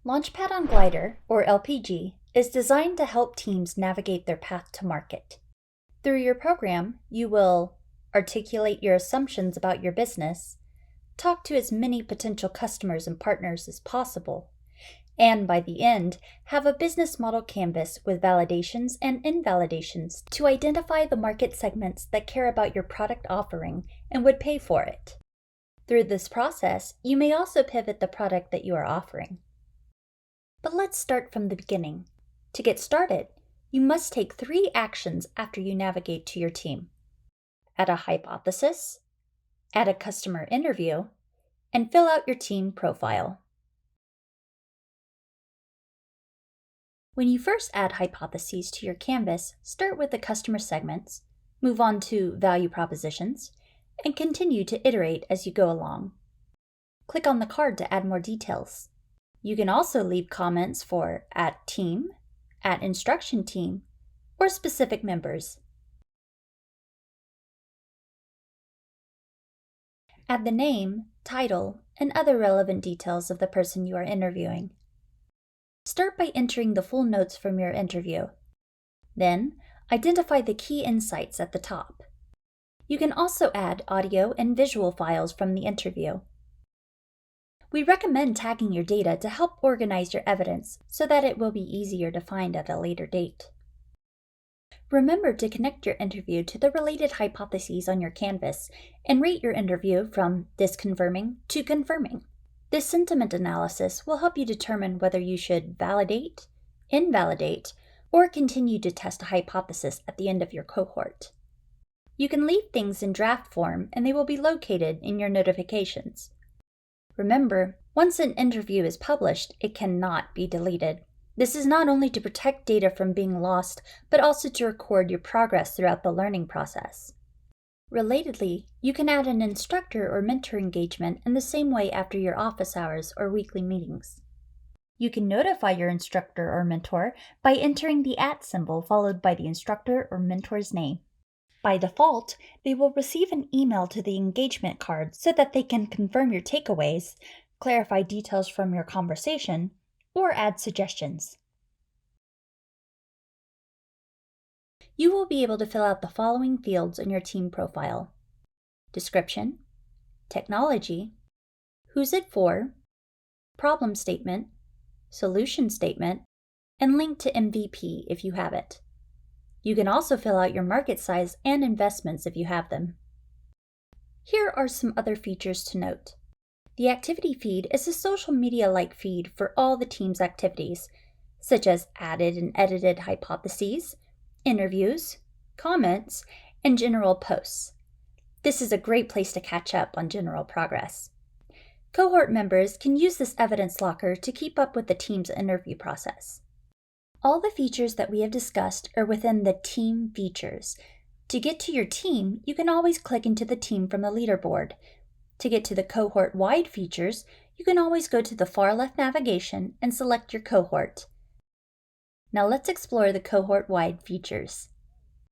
Launchpad on GLIDR, or LPG, is designed to help teams navigate their path to market. Through your program, you will articulate your assumptions about your business, talk to as many potential customers and partners as possible, and by the end, have a business model canvas with validations and invalidations to identify the market segments that care about your product offering and would pay for it. Through this process, you may also pivot the product that you are offering. But let's start from the beginning. To get started, you must take 3 actions after you navigate to your team: add a hypothesis, add a customer interview, and fill out your team profile. When you first add hypotheses to your canvas, start with the customer segments, move on to value propositions, and continue to iterate as you go along. Click on the card to add more details. You can also leave comments for @team, @instruction team, or specific members. Add the name, title, and other relevant details of the person you are interviewing. Start by entering the full notes from your interview. Then, identify the key insights at the top. You can also add audio and visual files from the interview. We recommend tagging your data to help organize your evidence so that it will be easier to find at a later date. Remember to connect your interview to the related hypotheses on your canvas and rate your interview from disconfirming to confirming. This sentiment analysis will help you determine whether you should validate, invalidate, or continue to test a hypothesis at the end of your cohort. You can leave things in draft form and they will be located in your notifications. Remember, once an interview is published, it cannot be deleted. This is not only to protect data from being lost, but also to record your progress throughout the learning process. Relatedly, you can add an instructor or mentor engagement in the same way after your office hours or weekly meetings. You can notify your instructor or mentor by entering the @ symbol followed by the instructor or mentor's name. By default, they will receive an email to the engagement card so that they can confirm your takeaways, clarify details from your conversation, or add suggestions. You will be able to fill out the following fields in your team profile: description, technology, who's it for, problem statement, solution statement, and link to MVP if you have it. You can also fill out your market size and investments if you have them. Here are some other features to note. The activity feed is a social media-like feed for all the team's activities, such as added and edited hypotheses, interviews, comments, and general posts. This is a great place to catch up on general progress. Cohort members can use this evidence locker to keep up with the team's interview process. All the features that we have discussed are within the team features. To get to your team, you can always click into the team from the leaderboard. To get to the cohort-wide features, you can always go to the far left navigation and select your cohort. Now let's explore the cohort-wide features.